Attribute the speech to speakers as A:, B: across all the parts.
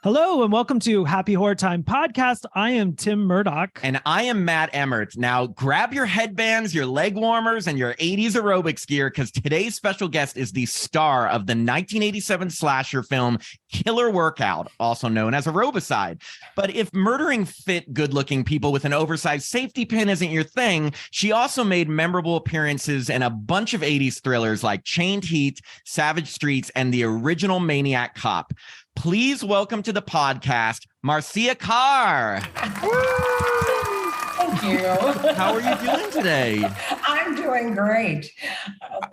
A: Hello and welcome to Happy Horror Time Podcast. I am Tim Murdoch.
B: And I am Matt Emmert. Now grab your headbands, your leg warmers, and your 80s aerobics gear, because today's special guest is the star of the 1987 slasher film Killer Workout, also known as Aerobicide. But if murdering fit, good-looking people with an oversized safety pin isn't your thing, she also made memorable appearances in a bunch of 80s thrillers like Chained Heat, Savage Streets, and the original Maniac Cop. Please welcome to the podcast, Marcia Karr.
C: Thank you.
B: How are you doing today?
C: I'm doing great.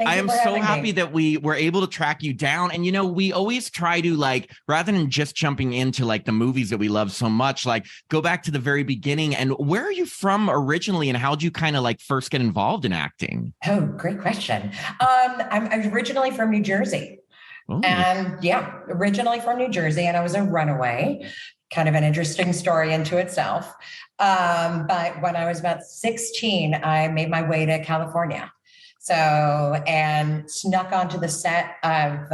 B: I am so happy that we were able to track you down. And, you know, we always try to, rather than just jumping into the movies that we love so much, go back to the very beginning. And where are you from originally? And how did you kind of first get involved in acting?
C: Oh, great question. I'm originally from New Jersey.
B: Oh.
C: And originally from New Jersey, and I was a runaway. Kind of an interesting story into itself. But when I was about 16, I made my way to California. And snuck onto the set of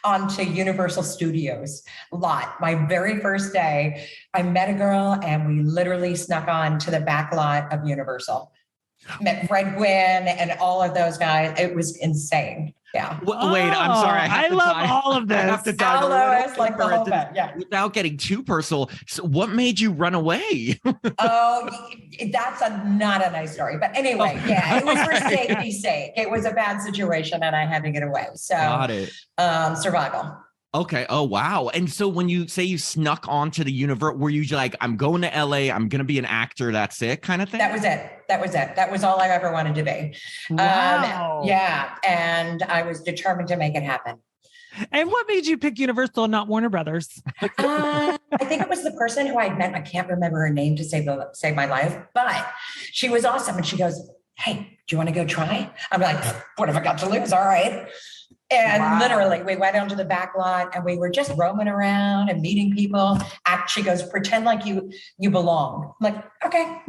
C: onto Universal Studios lot. My very first day, I met a girl and we literally snuck on to the back lot of Universal. Met Fred Gwynn and all of those guys. It was insane. Yeah.
B: Wait, I'm sorry.
A: I love all of this.
B: I have to dive
C: the whole bit. Yeah.
B: Without getting too personal. So what made you run away?
C: That's not a nice story. But anyway, it was for safety's sake. It was a bad situation and I had to get away. So
B: got it.
C: Survival.
B: Okay. Oh, wow. And so when you say you snuck onto the universe, were you like, I'm going to LA, I'm going to be an actor, that's it kind of thing?
C: That was it. That was all I ever wanted to be.
A: Wow.
C: And I was determined to make it happen.
A: And what made you pick Universal and not Warner Brothers?
C: I think it was the person who I'd met. I can't remember her name to save my life, but she was awesome. And she goes, "Hey, do you want to go try?" I'm like, what have I got to lose? All right. And literally we went onto the back lot and we were just roaming around and meeting people. She goes, "Pretend like you belong." I'm like, okay.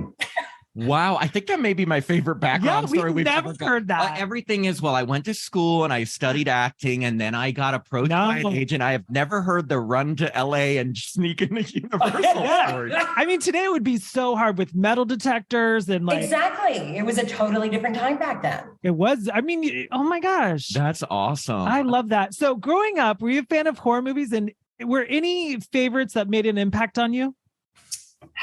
B: Wow. I think that may be my favorite background story we've
A: never heard that.
B: Everything is, I went to school and I studied acting and then I got approached by an agent. I have never heard the run to LA and sneak into Universal story.
A: I mean, today it would be so hard with metal detectors and
C: Exactly. It was a totally different time back then.
A: It was. I mean, oh my gosh.
B: That's awesome.
A: I love that. So growing up, were you a fan of horror movies, and were any favorites that made an impact on you?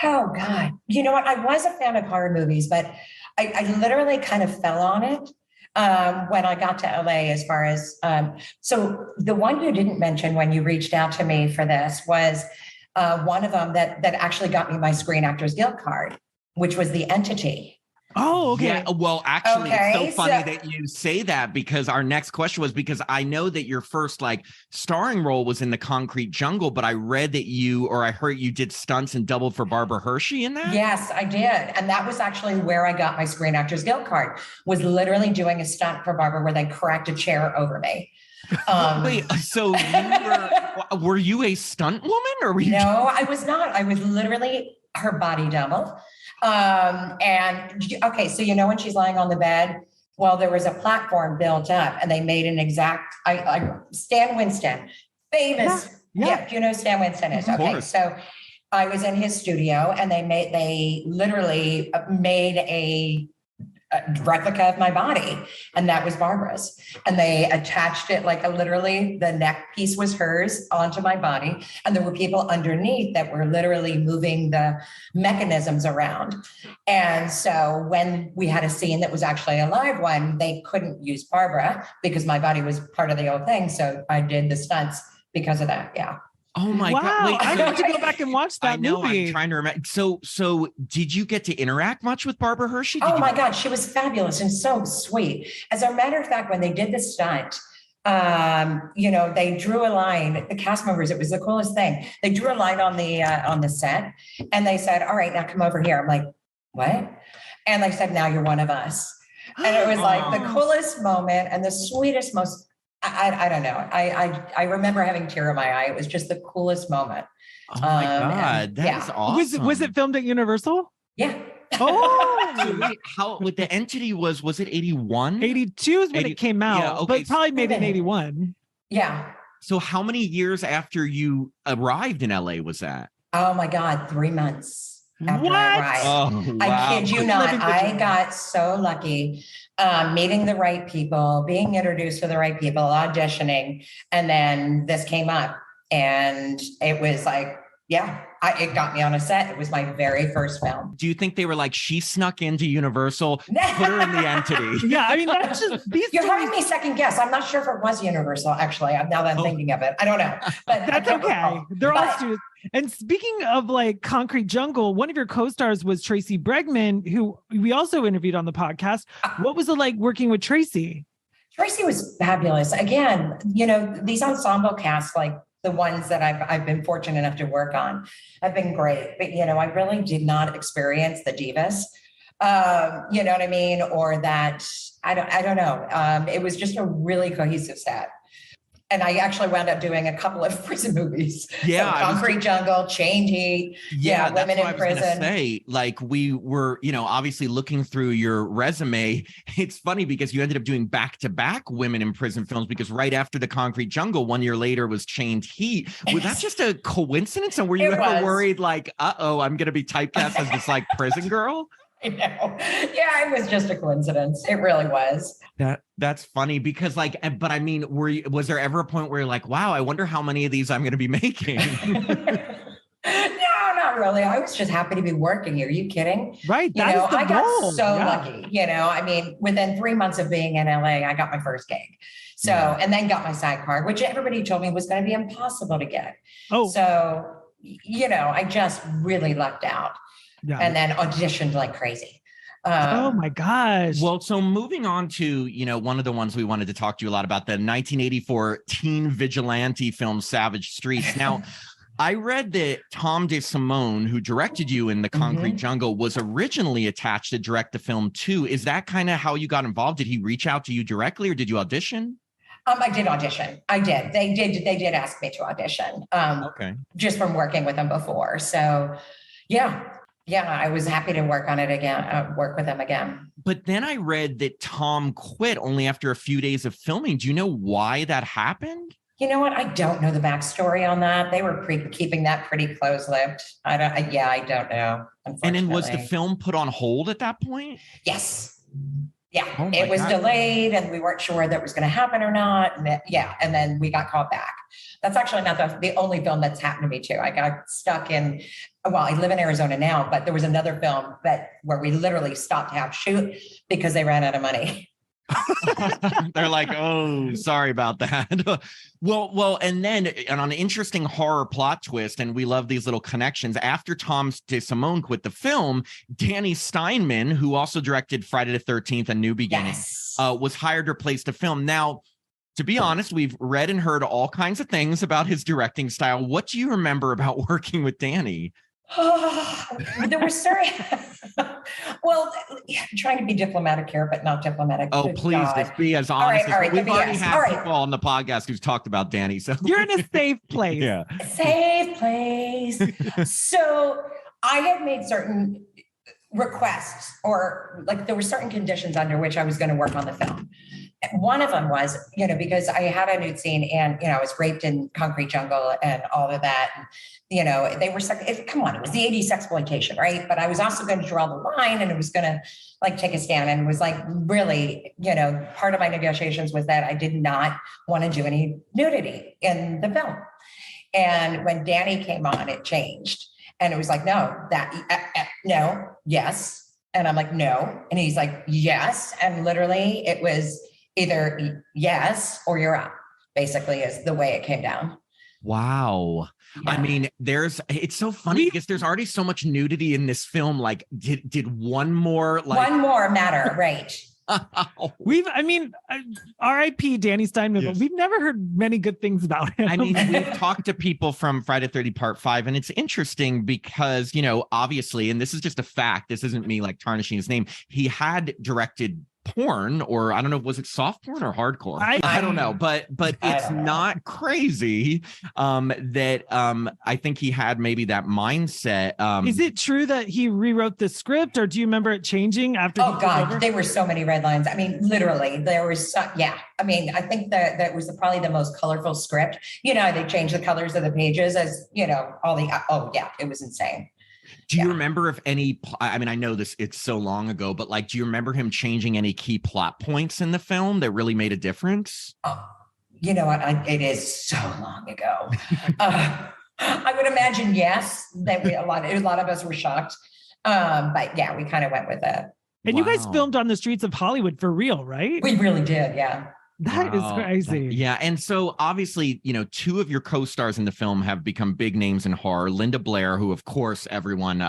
C: Oh, God. You know what? I was a fan of horror movies, but I literally kind of fell on it when I got to LA as far as, so the one you didn't mention when you reached out to me for this was one of them that actually got me my Screen Actors Guild card, which was The Entity.
A: Oh, okay.
B: Yeah, well, actually, it's so funny that you say that, because our next question was, because I know that your first starring role was in The Concrete Jungle, but I read that I heard you did stunts and doubled for Barbara Hershey in that.
C: Yes, I did. And that was actually where I got my Screen Actors Guild card, was literally doing a stunt for Barbara where they cracked a chair over me.
B: Wait, so were you a stunt woman, or were you?
C: No, I was not. I was literally her body double. So when she's lying on the bed, well, there was a platform built up and they made an exact, Stan Winston, famous. Yeah. You know who Stan Winston is. Okay. So I was in his studio and they literally made a replica of my body, and that was Barbara's, and they attached it literally the neck piece was hers onto my body, and there were people underneath that were literally moving the mechanisms around. And so when we had a scene that was actually a live one, they couldn't use Barbara because my body was part of the whole thing, so I did the stunts because of that. Yeah.
B: Oh my God. Wait,
A: I have to go back and watch that movie.
B: I'm trying to remember. So did you get to interact much with Barbara Hershey?
C: God. She was fabulous and so sweet. As a matter of fact, when they did the stunt, they drew a line, the cast members, it was the coolest thing. They drew a line on the set and they said, "All right, now come over here." I'm like, "What?" And they said, "Now you're one of us." And it was the coolest moment and the sweetest, most, I don't know. I remember having a tear in my eye. It was just the coolest moment.
B: Oh my God. That is awesome.
A: Was it filmed at Universal?
C: Yeah.
A: Oh,
B: so wait, how with The Entity was it 81?
A: 82 is when it came out, but probably made in 81.
C: Yeah.
B: So how many years after you arrived in LA was that?
C: Oh my God, 3 months after
A: What?
C: I arrived.
B: Oh, wow.
C: I kid you not. I got so lucky meeting the right people, being introduced to the right people, auditioning. And then this came up and it was like, yeah, it got me on a set. It was my very first film.
B: Do you think they were like, she snuck into Universal, put her in the entity?
A: Yeah, I mean, that's just these.
C: You're having me second guess. I'm not sure if it was Universal, actually. Now that I'm thinking of it, I don't know. But
A: that's okay. They're all students. And speaking of like Concrete Jungle, one of your co-stars was Tracy Bregman, who we also interviewed on the podcast. What was it like working with Tracy?
C: Tracy was fabulous. Again, these ensemble casts, like the ones that I've been fortunate enough to work on, have been great. But, I really did not experience the divas. You know what I mean? Or that, I don't know. It was just a really cohesive set. And I actually wound up doing a couple of prison movies.
B: Yeah.
C: So Concrete Jungle, Chained Heat.
B: Yeah, that's
C: Women
B: what
C: in
B: I was
C: Prison.
B: gonna say. Like we were, obviously looking through your resume. It's funny because you ended up doing back-to-back women in prison films, because right after the Concrete Jungle, 1 year later was Chained Heat. Was that just a coincidence? And were you ever worried like, I'm gonna be typecast as this like prison girl?
C: I know. Yeah, it was just a coincidence. It really was.
B: That's funny because but I mean, was there ever a point where you're like, wow, I wonder how many of these I'm going to be making?
C: No, not really. I was just happy to be working here. Are you kidding?
A: Right.
C: I got so lucky, I mean, within 3 months of being in LA, I got my first gig. So, and then got my SAG card, which everybody told me was going to be impossible to get.
A: Oh,
C: so, I just really lucked out.
A: Yeah.
C: And then auditioned like crazy.
A: Oh my gosh.
B: Well, so moving on to, one of the ones we wanted to talk to you a lot about, the 1984 teen vigilante film, Savage Streets. Now, I read that Tom DeSimone, who directed you in The Concrete Jungle, was originally attached to direct the film too. Is that kind of how you got involved? Did he reach out to you directly or did you audition?
C: I did audition. I did. They did ask me to audition.
B: Okay.
C: Just from working with them before. So yeah, I was happy to work on it again, work with them again.
B: But then I read that Tom quit only after a few days of filming. Do you know why that happened?
C: You know what? I don't know the backstory on that. They were keeping that pretty close-lipped. I don't know.
B: And then was the film put on hold at that point?
C: Yes. Yeah,
B: Oh
C: it was
B: God.
C: delayed and we weren't sure that it was going to happen or not. And and then we got called back. That's actually not the only film that's happened to me too. I got stuck in, I live in Arizona now, but there was another film where we literally stopped to have shoot because they ran out of money.
B: They're like, oh, sorry about that. Well, and on an interesting horror plot twist, and we love these little connections. After Tom DeSimone quit the film, Danny Steinman, who also directed Friday the 13th, A New Beginning, was hired to replace the film. Now, to be honest, we've read and heard all kinds of things about his directing style. What do you remember about working with Danny?
C: There were certain, trying to be diplomatic here, but not diplomatic.
B: Oh, please, just be as honest.
C: All right,
B: We've already had people on the podcast who's talked about Danny. So
A: you're in a safe place.
B: Yeah.
C: Safe place. So I had made certain requests, or there were certain conditions under which I was going to work on the film. One of them was, because I had a nude scene and, I was raped in Concrete Jungle and all of that. And, they were, come on, it was the 80s exploitation, right? But I was also going to draw the line and it was going to take a stand. And it was really, part of my negotiations was that I did not want to do any nudity in the film. And when Danny came on, it changed. And it was like, no, yes. And I'm like, no. And he's like, yes. And literally it was either yes or you're out, basically, is the way it came down.
B: Wow. Yeah. I mean, it's so funny because there's already so much nudity in this film. Like, did one more
C: matter, right?
A: R.I.P. Danny Steinman, but we've never heard many good things about him.
B: I mean, we've talked to people from Friday 30 Part 5, and it's interesting because, obviously, and this is just a fact, this isn't me tarnishing his name. He had directed porn, or I don't know, was it soft porn or hardcore? I don't know, but it's not crazy that I think he had maybe that mindset.
A: Is it true that he rewrote the script, or do you remember it changing after?
C: Oh God, there were so many red lines. I mean, literally, there was I mean, I think that was probably the most colorful script. You know, they changed the colors of the pages as, you know, it was insane.
B: Do you remember if any, I mean, I know this, it's so long ago, but like, do you remember him changing any key plot points in the film that really made a difference?
C: You know what? It is so long ago. I would imagine, yes, that a lot of us were shocked. But yeah, we kind of went with it.
A: And you guys filmed on the streets of Hollywood for real, right?
C: We really did. Yeah.
A: That is crazy.
B: Yeah. And so obviously, you know, two of your co-stars in the film have become big names in horror. Linda Blair, who of course everyone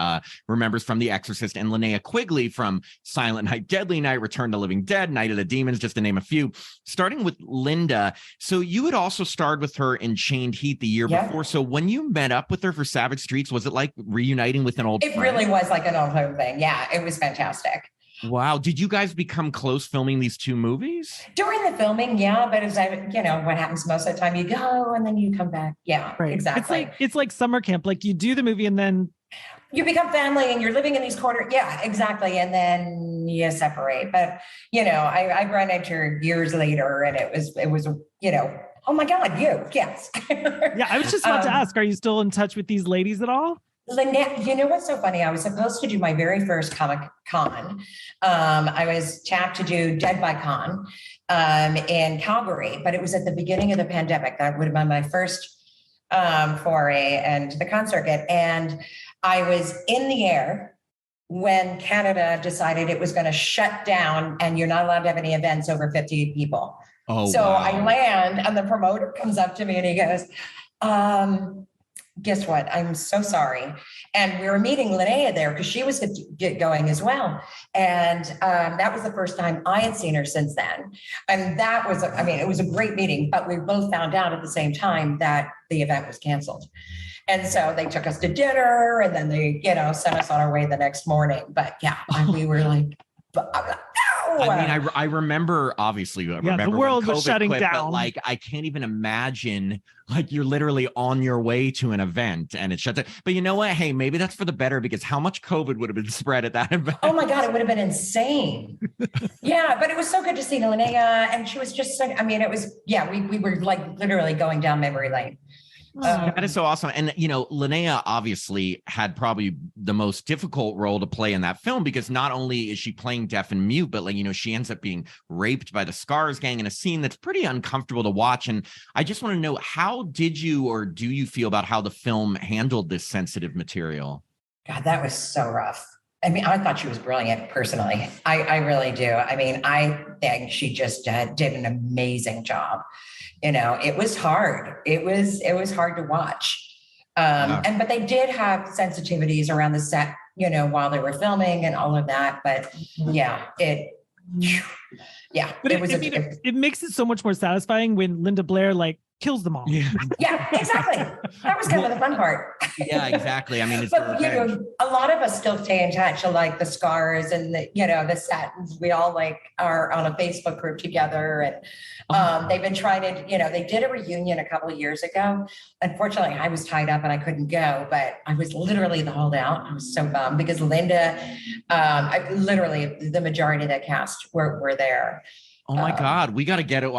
B: remembers from The Exorcist, and Linnea Quigley from Silent Night, Deadly Night, Return to Living Dead, Night of the Demons, just to name a few. Starting with Linda. So you had also starred with her in Chained Heat the year before. So when you met up with her for Savage Streets, was it like reuniting with an old friend?
C: It really was like an old home thing. Yeah, it was fantastic.
B: Wow. Did you guys become close filming these two movies?
C: During the filming, yeah. But as you know, what happens most of the time, you go and then you come back. Yeah, right. Exactly.
A: It's like summer camp. Like you do the movie and then
C: you become family and you're living in these quarters. Yeah, exactly. And then you separate. But, you know, I ran into her years later and it was, you know, oh my God, yes.
A: Yeah. I was just about to ask, are you still in touch with these ladies at all?
C: Lynette, you know what's so funny? I was supposed to do my very first Comic Con. I was tapped to do Dead by Con in Calgary, but it was at the beginning of the pandemic. That would have been my first foray into the con circuit. And I was in the air when Canada decided it was going to shut down and you're not allowed to have any events over 50 people. Oh, so wow. I land and the promoter comes up to me and he goes, guess what? I'm so sorry. And we were meeting Linnea there because she was get going as well. And that was the first time I had seen her since then. And that was, I mean, it was a great meeting, but we both found out at the same time that the event was canceled. And so they took us to dinner and then they, you know, sent us on our way the next morning. But yeah, we were like,
B: I mean, I remember, obviously,
A: the world was shutting down.
B: But like, I can't even imagine, like, you're literally on your way to an event and it shuts down. But you know what? Hey, maybe that's for the better because how much COVID would have been spread at that event?
C: Oh my God, it would have been insane. Yeah, but it was so good to see Linnea. And she was just, I mean, it was, yeah, we were like literally going down memory lane.
B: That is so awesome. And, you know, Linnea obviously had probably the most difficult role to play in that film because not only is she playing deaf and mute, but like, you know, she ends up being raped by the Scars gang in a scene that's pretty uncomfortable to watch. And I just want to know, how did you or do you feel about how the film handled this sensitive material?
C: God, that was so rough. I mean, I thought she was brilliant personally. I really do. I mean, I think she just did an amazing job. You know, it was hard. It was hard to watch. But they did have sensitivities around the set, you know, while they were filming and all of that. But yeah, it
A: makes it so much more satisfying when Linda Blair like kills them all.
C: Yeah, exactly. That was kind of the fun part.
B: Yeah, exactly. I mean, it's
C: but, you know, a lot of us still stay in touch, like the Scars and the, you know, the set. We all like are on a Facebook group together, and they've been trying to, you know, they did a reunion a couple of years ago. Unfortunately, I was tied up and I couldn't go, but I was literally the holdout. I was so bummed because Linda, literally the majority of that cast were there.
B: Oh my God, we got to get it.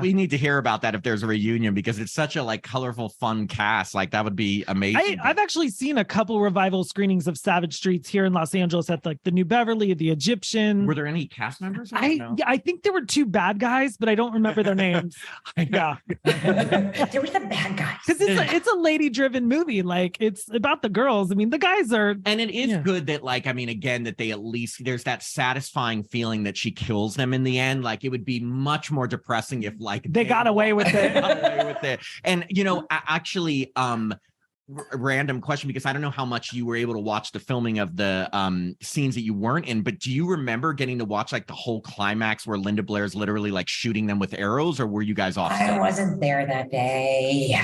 B: We need to hear about that if there's a reunion because it's such a like colorful, fun cast. Like that would be amazing.
A: I've actually seen a couple revival screenings of Savage Streets here in Los Angeles at like the New Beverly, the Egyptian.
B: Were there any cast members?
A: I think there were two bad guys, but I don't remember their names.
C: Yeah, they were the bad guys
A: because it's a lady-driven movie. Like it's about the girls. I mean, the guys are,
B: and it is good that like I mean, again, that they at least there's that satisfying feeling that she kills them in the end. Like it would be much more depressing if like
A: they got away with it.
B: And you know, actually, random question, because I don't know how much you were able to watch the filming of the scenes that you weren't in, but do you remember getting to watch like the whole climax where Linda Blair's literally like shooting them with arrows, or were you guys off set?
C: I wasn't there that day.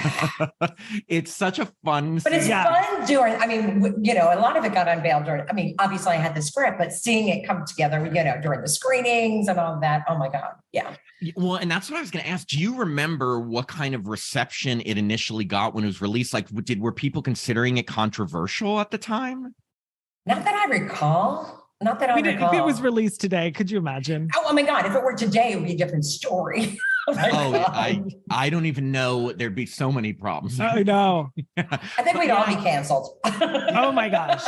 B: It's such a fun
C: But it's fun during, I mean, you know, a lot of it got unveiled during, I mean, obviously I had the script, but seeing it come together, you know, during the screenings and all of that. Oh my God. Yeah.
B: Well, and that's what I was going to ask. Do you remember what kind of reception it initially got when it was released? Like, were people considering it controversial at the time?
C: Not that I recall. Not that I recall.
A: If it was released today, could you imagine?
C: Oh my God. If it were today, it would be a different story.
B: I don't even know. There'd be so many problems.
A: I know.
C: I think we'd all be canceled.
A: Oh my gosh.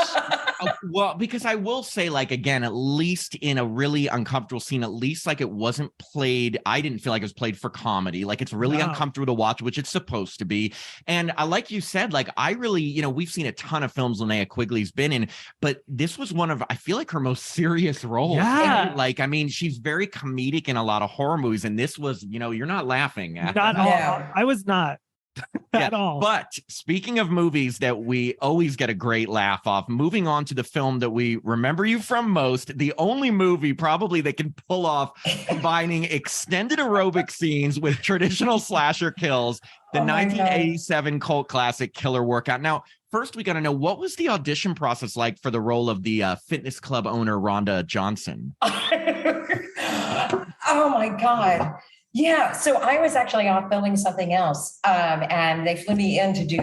B: Well, because I will say, like, again, at least in a really uncomfortable scene, at least like it wasn't played. I didn't feel like it was played for comedy. Like, it's really uncomfortable to watch, which it's supposed to be. And like you said, like, I really, you know, we've seen a ton of films Linnea Quigley's been in, but this was one of, I feel like, her most serious roles.
A: Yeah.
B: Like, I mean, she's very comedic in a lot of horror movies, and this was, you know, you're not laughing at.
A: Not all. I was not. At all.
B: But speaking of movies that we always get a great laugh off, moving on to the film that we remember you from most, the only movie probably that can pull off combining extended aerobic scenes with traditional slasher kills, the 1987 cult classic Killer Workout. Now, first, we got to know, what was the audition process like for the role of the fitness club owner, Rhonda Johnson?
C: Oh my God. Yeah, so I was actually off filming something else, and they flew me in to do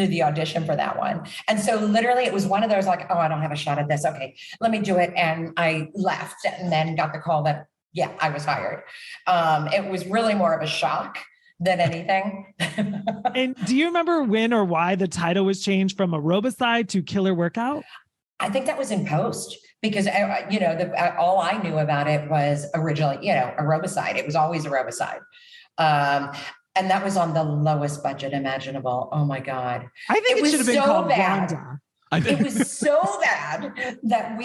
C: the audition for that one. And so literally it was one of those like, oh, I don't have a shot at this. Okay, let me do it. And I left and then got the call that, yeah, I was hired. It was really more of a shock than anything.
A: And do you remember when or why the title was changed from Aerobicide to Killer Workout?
C: I think that was in post. Because, you know, all I knew about it was originally, you know, aerobicide. It was always aerobicide. And that was on the lowest budget imaginable. Oh, my God.
A: I think it should have been called
C: Wanda. It was so bad that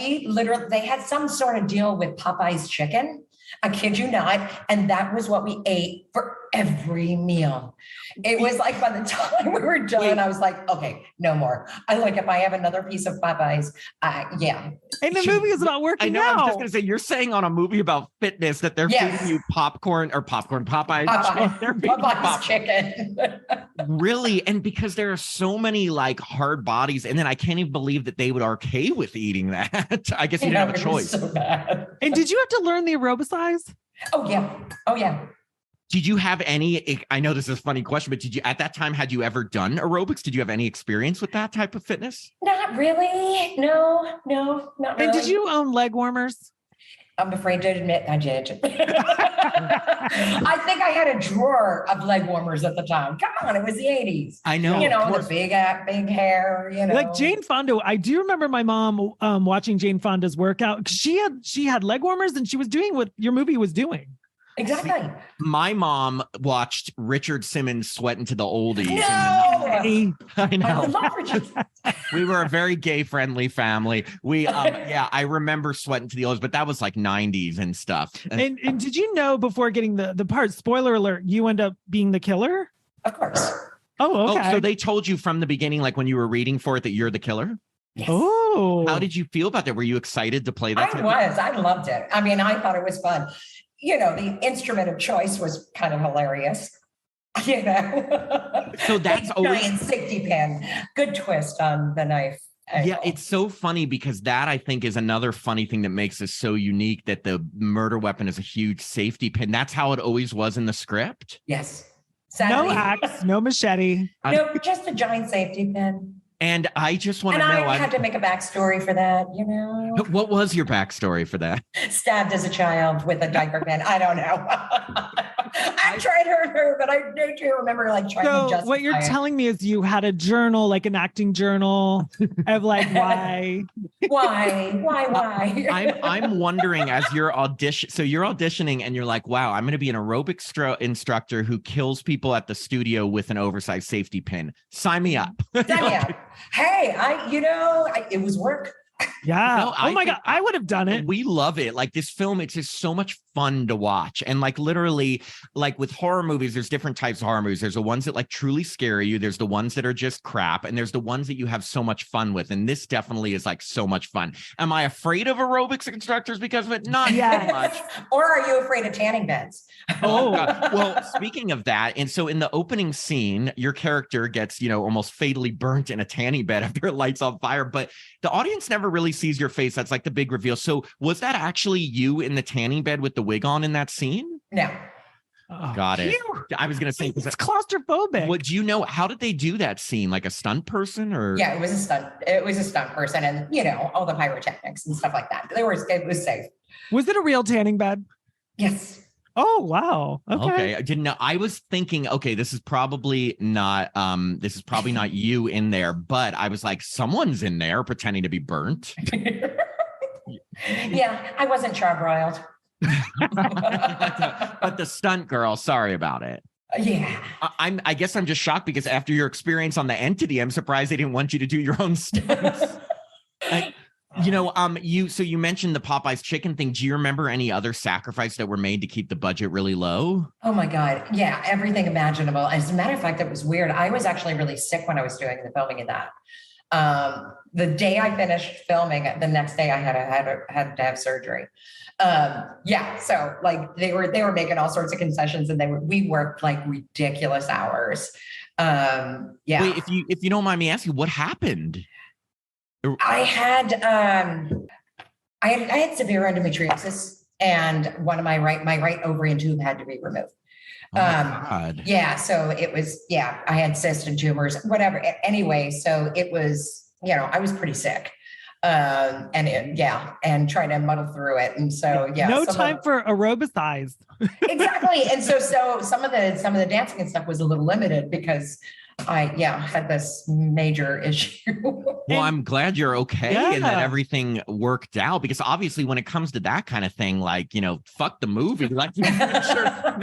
C: they had some sort of deal with Popeye's chicken. I kid you not. And that was what we ate for every meal. It was like by the time we were done, I was like, okay, no more. I like, if I have another piece of Popeyes, yeah.
A: And the movie is not working.
B: I know. I was just going to say, you're saying on a movie about fitness that they're feeding you Popeyes.
C: Popeye's chicken.
A: Really?
B: And because there are so many like hard bodies, and then I can't even believe that they would okay with eating that. I guess you didn't have a choice.
C: So bad.
A: And did you have to learn the aerobicize?
C: Oh yeah.
B: Did you have any, I know this is a funny question, but at that time, had you ever done aerobics? Did you have any experience with that type of fitness?
C: Not really. No, not really.
A: And did you own leg warmers?
C: I'm afraid to admit I did. I think I had a drawer of leg warmers at the time. Come on, it was the 80s.
B: I know.
C: You know, the big hair, you know.
A: Like Jane Fonda, I do remember my mom watching Jane Fonda's workout, because she had leg warmers and she was doing what your movie was doing.
C: Exactly.
B: My mom watched Richard Simmons sweat into the oldies.
C: No!
B: I know. We were a very gay-friendly family. We, I remember sweating to the oldies, but that was like 90s and stuff.
A: And did you know before getting the part, spoiler alert, you end up being the killer?
C: Of course.
A: Oh, okay.
B: Oh, so they told you from the beginning, like when you were reading for it, that you're the killer?
C: Yes.
A: Oh.
B: How did you feel about that? Were you excited to play that?
C: I loved it. I mean, I thought it was fun. You know, the instrument of choice was kind of hilarious. You know,
B: so that's always
C: giant safety pin. Good twist on the knife.
B: Yeah, it's so funny because that, I think, is another funny thing that makes this so unique, that the murder weapon is a huge safety pin. That's how it always was in the script.
C: Yes.
A: Sadly. No axe, no machete.
C: No, just a giant safety pin.
B: And I just want to know.
C: I had to make a backstory for that, you know.
B: What was your backstory for that?
C: Stabbed as a child with a diaper pin. I don't know. I tried to hurt her, but I do remember like trying to justify
A: what you're telling me is you had a journal, like an acting journal of like, why?
B: I'm wondering, as you're auditioning and you're like, wow, I'm going to be an aerobics instructor who kills people at the studio with an oversized safety pin. Sign me up.
C: Sign me up. Hey, it was work.
A: Yeah.
B: No,
A: oh my God. I would have done it.
B: We love it. Like this film, it's just so much fun to watch. And like literally, like with horror movies, there's different types of horror movies. There's the ones that like truly scare you. There's the ones that are just crap. And there's the ones that you have so much fun with. And this definitely is like so much fun. Am I afraid of aerobics instructors because of it? Not so much.
C: Or are you afraid of tanning beds?
B: Oh, well, speaking of that, and so in the opening scene, your character gets, almost fatally burnt in a tanning bed after it lights on fire, but the audience never really sees your face. That's like the big reveal. So was that actually you in the tanning bed with the wig on in that scene?
C: No.
B: Oh, got it. I was going to say,
A: it's claustrophobic.
B: What do you know? How did they do that scene? Like a stunt person or?
C: Yeah, it was a stunt. It was a stunt person and, all the pyrotechnics and stuff like that. It was safe. Was
A: it a real tanning bed?
C: Yes.
A: Oh, wow. Okay.
B: I didn't know. I was thinking, okay, this is probably not you in there, but I was like, someone's in there pretending to be burnt.
C: Yeah, I wasn't charbroiled.
B: but the stunt girl, sorry about it.
C: Yeah.
B: I guess I'm just shocked because after your experience on the Entity, I'm surprised they didn't want you to do your own stunts. You mentioned the Popeyes chicken thing. Do you remember any other sacrifices that were made to keep the budget really low?
C: Oh my God. Yeah. Everything imaginable. As a matter of fact, it was weird. I was actually really sick when I was doing the filming of that. The day I finished filming, the next day I had to have surgery. So like they were making all sorts of concessions and we worked like ridiculous hours.
B: Wait, if you don't mind me asking, what happened?
C: I had severe endometriosis and one of my right ovary and tube had to be removed.
B: Oh my God.
C: Yeah. So it was, I had cysts and tumors, whatever. Anyway, so it was, I was pretty sick. And trying to muddle through it. And so,
A: no time for aerobicize.
C: Exactly. And so some of the dancing and stuff was a little limited because I had this major issue.
B: Well, I'm glad you're okay and that everything worked out because obviously when it comes to that kind of thing, like, fuck the movie. Like,
C: I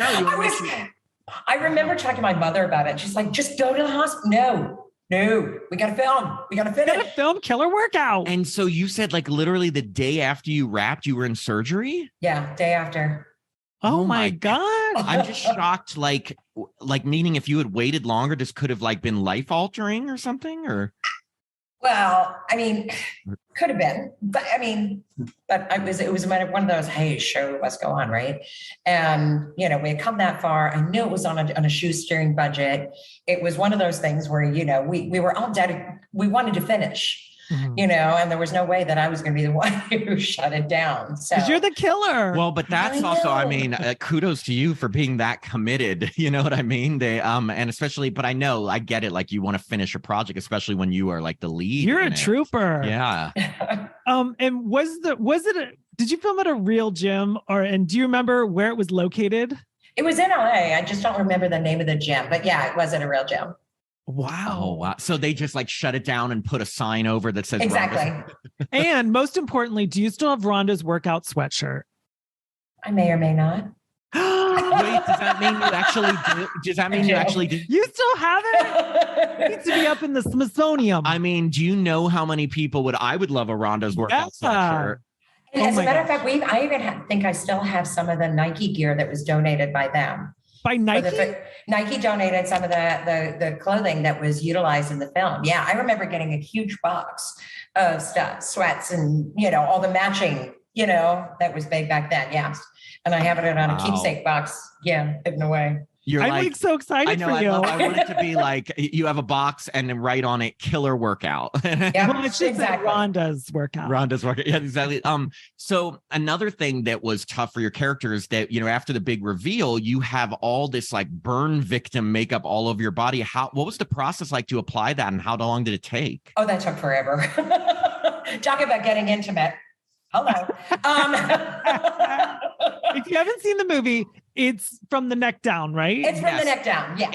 C: remember talking to my mother about it. She's like, just go to the hospital. No, we got to film. We got to finish.
A: Film killer workout.
B: And so you said like literally the day after you wrapped, you were in surgery?
C: Yeah, day after.
A: Oh my God.
B: I'm just shocked. Like meaning if you had waited longer, this could have like been life altering or something or.
C: Well, I mean, could have been, but it was one of those, hey, show what's going on, right? And, we had come that far. I knew it was on a shoestring budget. It was one of those things where, we were all dedicated. We wanted to finish. And there was no way that I was going to be the one who shut it down. So
A: you're the killer.
B: Well, but that's also, kudos to you for being that committed. You know what I mean? They, and especially, but I get it. Like you want to finish a project, especially when you are like the lead.
A: You're a trooper.
B: Yeah.
A: And did you film at a real gym and do you remember where it was located?
C: It was in LA. I just don't remember the name of the gym, but yeah, it was at a real gym.
A: Wow.
B: Oh, wow. So they just like shut it down and put a sign over that says
C: exactly.
A: And most importantly, do you still have Rhonda's workout sweatshirt?
C: I may or may not.
B: Wait, does that mean you actually do? Does that mean you actually do?
A: You still have it? It needs to be up in the Smithsonian.
B: I mean, do you know how many people I would love a Rhonda's workout sweatshirt?
C: And as a matter of fact, I even think I still have some of the Nike gear that was donated by them.
A: By Nike?
C: Nike donated some of the clothing that was utilized in the film. Yeah, I remember getting a huge box of stuff, sweats and, all the matching, that was made back then. Yeah. And I have it on a keepsake box. Yeah, hidden away.
A: I'm like so excited for you.
B: I want it to be like you have a box and then write on it killer workout.
C: Yeah,
A: well, it's just exactly. Rhonda's workout.
B: Yeah, exactly. So another thing that was tough for your character is that, after the big reveal, you have all this like burn victim makeup all over your body. What was the process like to apply that and how long did it take?
C: Oh, that took forever. Talk about getting intimate. Hello.
A: If you haven't seen the movie, it's from the neck down, right?
C: It's from the neck down. Yes.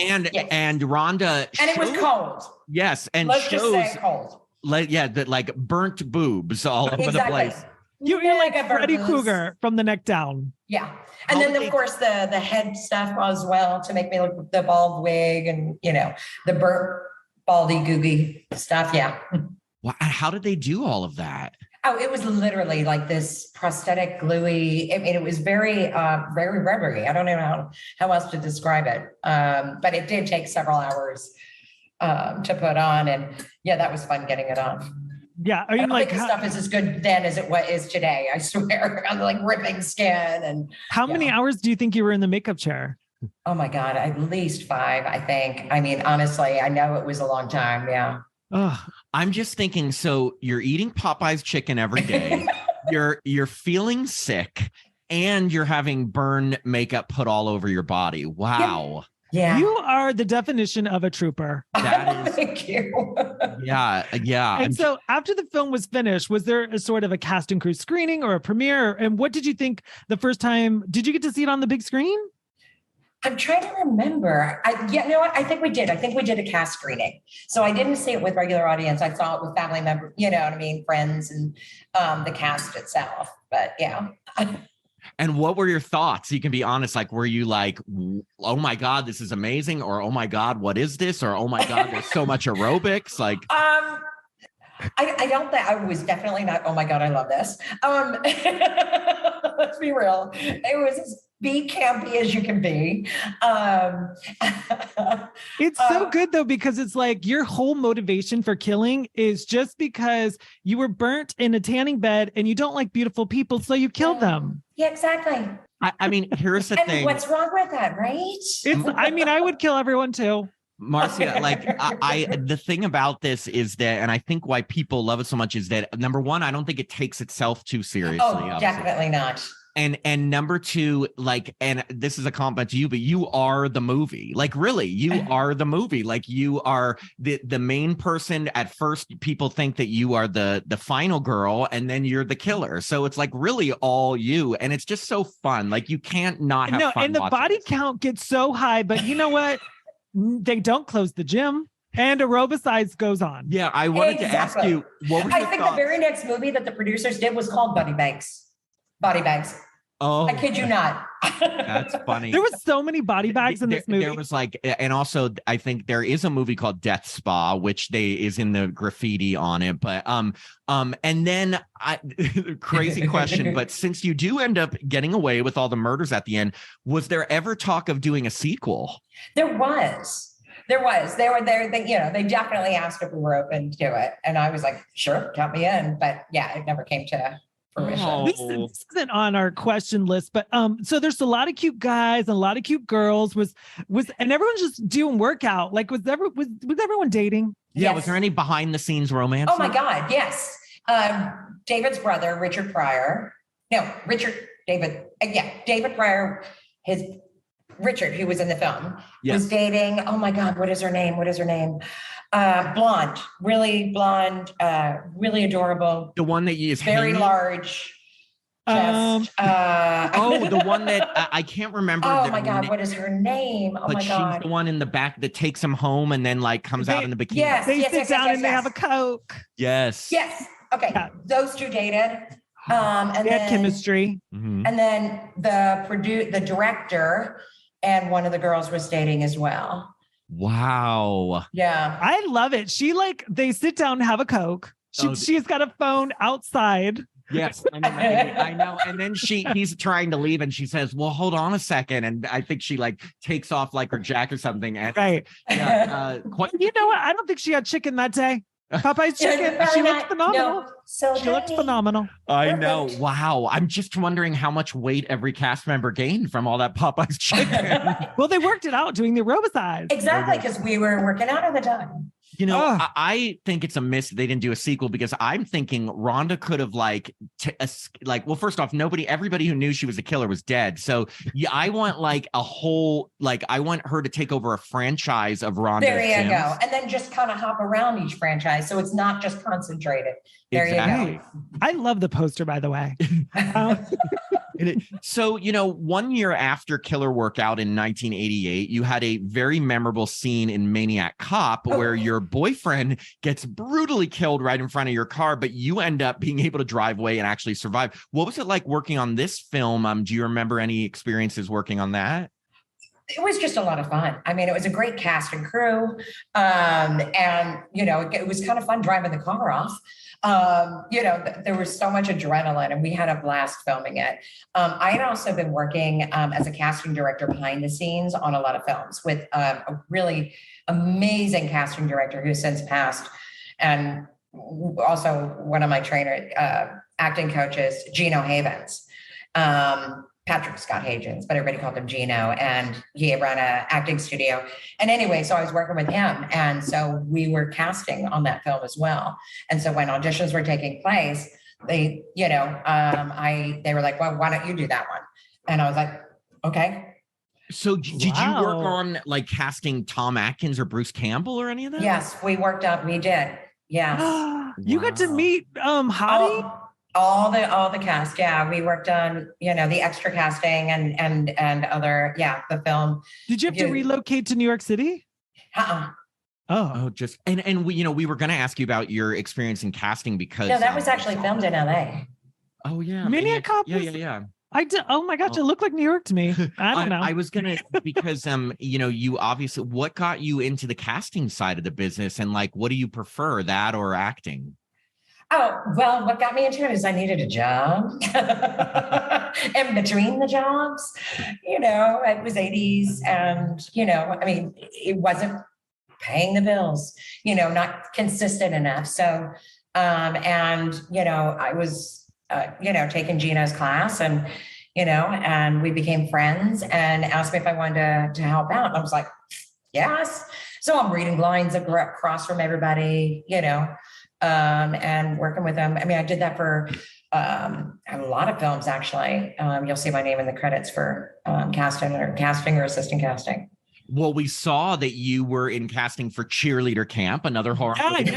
B: And Rhonda.
C: And it was cold.
B: Yes. And
C: let's just say cold.
B: Like burnt boobs all over the place.
A: You're like Freddy Krueger from the neck down.
C: Yeah. And then of course the head stuff as well to make me look the bald wig and, the burnt baldy googie stuff. Yeah.
B: Wow. How did they do all of that?
C: Oh, it was literally like this prosthetic gluey. I mean, it was very, very rubbery. I don't know how else to describe it. But it did take several hours to put on. And yeah, that was fun getting it on.
A: Yeah. I
C: I
A: mean,
C: don't think the stuff is as good then as it is today. I swear. I'm like ripping skin. And
A: how many hours do you think you were in the makeup chair?
C: oh my God, at least 5, I think. I mean, honestly, I know it was a long time. Yeah.
A: Oh,
B: I'm just thinking, so you're eating Popeye's chicken every day, you're feeling sick, and you're having burn makeup put all over your body. Wow.
C: Yeah.
A: you are the definition of a trooper.
B: That is,
C: Thank you.
B: yeah.
A: And so after the film was finished, was there a sort of a cast and crew screening or a premiere? And what did you think the first time? Did you get to see it on the big screen?
C: I'm trying to remember. You know what? I think we did. I think we did a cast screening. So I didn't see it with regular audience. I saw it with family members, you know what I mean? Friends and the cast itself. But yeah.
B: And what were your thoughts? You can be honest. Like, were you like, oh my God, this is amazing? Or, oh my God, what is this? Or, oh my God, there's so much aerobics. Like,
C: I don't think I was definitely not, oh my God, I love this. Let's be real. It was as be campy as you can be.
A: It's so good though, because it's like your whole motivation for killing is just because you were burnt in a tanning bed and you don't like beautiful people, so you killed them.
C: Yeah, exactly.
B: I mean, here's the thing.
C: What's wrong with that, right?
A: I mean, I would kill everyone too.
B: Marcia, like the thing about this is that, and I think why people love it so much is that, number one, I don't think it takes itself too seriously.
C: Oh,
B: obviously.
C: definitely not.
B: And number two, like, and this is a compliment to you, but you are the movie. Like, really, you are the movie. Like, you are the main person. At first, people think that you are the final girl, and then you're the killer. So it's like really all you, and it's just so fun. Like, you can't not have fun.
A: And the body count gets so high, but you know what? They don't close the gym. And aerobicize goes on.
B: Yeah, I wanted to ask you, what were your
C: I think
B: thoughts?
C: the very next movie that the producers did was called Body Bags. Body Bags.
B: Oh,
C: I kid you not.
B: That's funny.
A: There was so many body bags in this movie.
B: There was like, and also I think there is a movie called Death Spa, which is in the graffiti on it. But and then crazy question, but since you do end up getting away with all the murders at the end, was there ever talk of doing a sequel?
C: There was. They were there. They definitely asked if we were open to it, and I was like, "Sure, count me in." But yeah, it never came to fruition.
B: Oh.
A: This isn't on our question list, but so there's a lot of cute guys and a lot of cute girls. And everyone's just doing workout. Like, was everyone dating?
B: Yeah.
C: Yes.
B: Was there any behind the scenes romance?
C: Oh my God, yes. David's brother, Richard Pryor. No, David Pryor. Richard, who was in the film, was dating. Oh my God, what is her name? Blonde, really adorable.
B: The one that is
C: very large. Chest.
B: The one that I can't remember.
C: Oh my God, what is her name? Oh my God.
B: She's the one in the back that takes him home and then like comes out in the bikini.
C: Yes,
A: They sit down and they have a Coke.
B: Yes.
C: Yes. Okay. Yeah. Those two dated. And
A: they had chemistry.
B: Mm-hmm.
C: And then the director and one of the girls was dating as well.
B: Wow.
C: Yeah.
A: I love it. They sit down and have a Coke. She's got a phone outside.
B: Yes, I know. And then he's trying to leave and she says, well, hold on a second. And I think she like takes off like her jacket or something. And,
A: right.
B: Yeah,
A: you know what? I don't think she had chicken that day. Popeye's chicken. She looked phenomenal. She looked phenomenal.
B: I know. Wow. I'm just wondering how much weight every cast member gained from all that Popeye's chicken.
A: Well, they worked it out doing the aerobicize.
C: Exactly, because we were working out at the time.
B: You know, I think it's a miss they didn't do a sequel because I'm thinking Rhonda could have well, first off, everybody who knew she was a killer was dead. So yeah, I want like a whole, I want her to take over a franchise of Rhonda.
C: There you go. And then just kind of hop around each franchise. So it's not just concentrated. There you go.
A: I love the poster, by the way.
B: So, 1 year after Killer Workout in 1988, you had a very memorable scene in Maniac Cop where your boyfriend gets brutally killed right in front of your car, but you end up being able to drive away and actually survive. What was it like working on this film? Do you remember any experiences working on that?
C: it was just a lot of fun. I mean, it was a great cast and crew. And, you know, it was kind of fun driving the car off. You know, there was so much adrenaline and we had a blast filming it. I had also been working as a casting director behind the scenes on a lot of films with a really amazing casting director who's since passed. And also one of my acting coaches, Gino Havens. Patrick Scott Hagens, but everybody called him Gino, and he ran an acting studio. And anyway, so I was working with him. And so we were casting on that film as well. And so when auditions were taking place, they, you know, they were like, well, why don't you do that one? And I was like, okay.
B: So did you work on like casting Tom Atkins or Bruce Campbell or any of that?
C: Yes, we did. Yes.
A: You got to meet Hottie?
C: All the cast. Yeah. We worked on, you know, the extra casting and other, the film.
A: Did you have to relocate to New York City?
B: Just and we, you know, we were going to ask you about your experience in casting because
C: that was actually filmed in LA.
B: Oh yeah.
A: Maniac Cop.
B: Yeah.
A: I did. Oh my gosh, it looked like New York to me. I don't know.
B: I was gonna because you know, you obviously, what got you into the casting side of the business, and like, what do you prefer, that or acting?
C: Oh, well, what got me into it is I needed a job. And between the jobs, you know, it was 80s and, you know, I mean, it wasn't paying the bills, you know, not consistent enough. So, and, you know, I was, you know, taking Gina's class and, you know, and we became friends and asked me if I wanted to help out. And I was like, yes. So I'm reading lines across from everybody, you know, and working with them. I mean, I did that for a lot of films, actually. You'll see my name in the credits for casting or assistant casting.
B: Well, we saw that you were in casting for Cheerleader Camp, another horror. And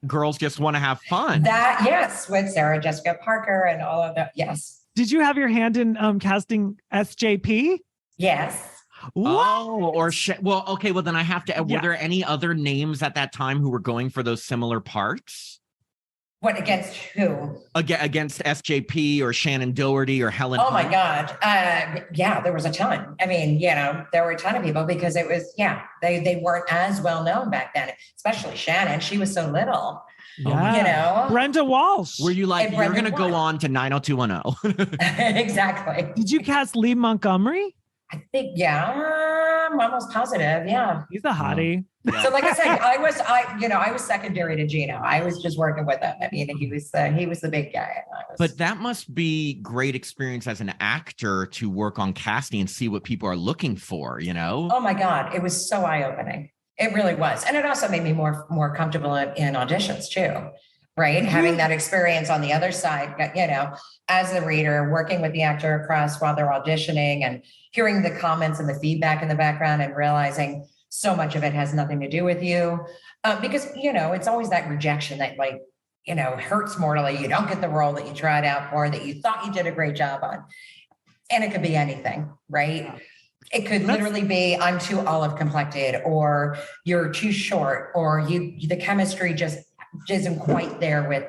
B: Girls Just Want to Have Fun.
C: Yes, with Sarah Jessica Parker and all of that. Yes.
A: Did you have your hand in casting SJP?
C: Yes.
A: What?
B: Well, okay. Well, then I have to. Were there any other names at that time who were going for those similar parts?
C: What, against who?
B: Against SJP or Shannon Doherty or Helen.
C: Oh my God. Yeah, there was a ton. I mean, you know, there were a ton of people because it was, they weren't as well known back then, especially Shannon. She was so little.
A: Yeah.
C: You know,
A: Brenda Walsh.
B: Were you like, you're going to go on to 90210?
C: Exactly.
A: Did you cast Lee Montgomery?
C: I think, I'm almost positive. Yeah.
A: He's a hottie.
C: Yeah. So like I said, I was secondary to Gino. I was just working with him. I mean, he was the big guy.
B: But that must be great experience as an actor to work on casting and see what people are looking for, you know?
C: Oh my God. It was so eye-opening. It really was. And it also made me more comfortable in auditions too. Right. Mm-hmm. Having that experience on the other side, you know, as the reader, working with the actor across while they're auditioning and hearing the comments and the feedback in the background and realizing so much of it has nothing to do with you. Because, you know, it's always that rejection that, like, you know, hurts mortally. You don't get the role that you tried out for, that you thought you did a great job on. And it could be anything, right? It could literally be, I'm too olive complected, or you're too short, or the chemistry just isn't quite there with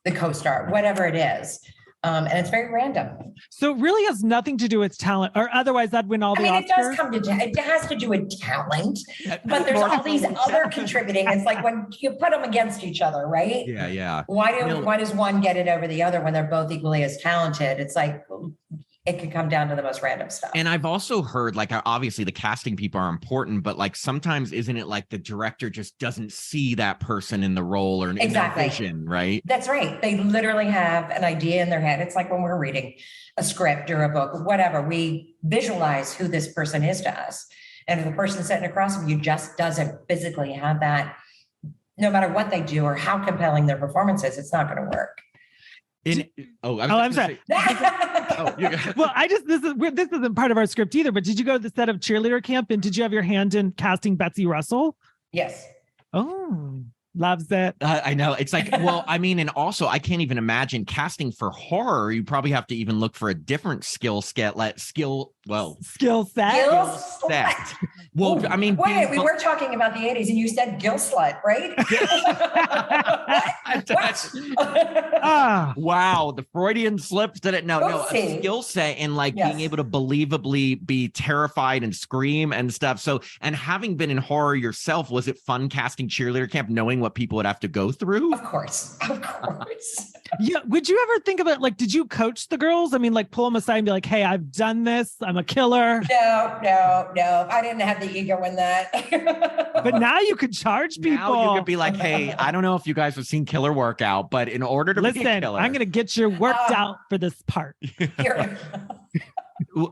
C: the co-star, whatever it is. And it's very random.
A: So it really has nothing to do with talent, or otherwise that'd win all the Oscars.
C: It has to do with talent, but there's all these other contributing. It's like when you put them against each other, right?
B: Yeah.
C: Why does one get it over the other when they're both equally as talented? It's like, it can come down to the most random stuff.
B: And I've also heard, like, obviously the casting people are important, but like sometimes isn't it like the director just doesn't see that person in the role or in that vision, right?
C: That's right. They literally have an idea in their head. It's like when we're reading a script or a book or whatever, we visualize who this person is to us. And if the person sitting across from you just doesn't physically have that, no matter what they do or how compelling their performance is, it's not going to work.
A: I'm sorry. Well, this isn't part of our script either, but did you go to the set of Cheerleader Camp and did you have your hand in casting Betsy Russell?
C: Yes.
A: Oh, loves it.
B: I know. It's like, well, I mean, and also I can't even imagine casting for horror. You probably have to even look for a different skill Well,
A: skill set.
B: Well, I mean,
C: wait, we were talking about the 80s and you said gill slut, right?
B: Wow, the Freudian slips did it. No, a skill set in like being able to believably be terrified and scream and stuff. So, and having been in horror yourself, was it fun casting cheerleader camp, knowing what people would have to go through?
C: Of course.
A: Yeah. Would you ever think about like, did you coach the girls? I mean, like pull them aside and be like, hey, I've done this. I'm a killer.
C: No. I didn't have the ego in that.
A: But now you could charge people.
B: Now you could be like, hey, I don't know if you guys have seen Killer Workout, but in order to be a killer,
A: I'm going to get you worked out for this part.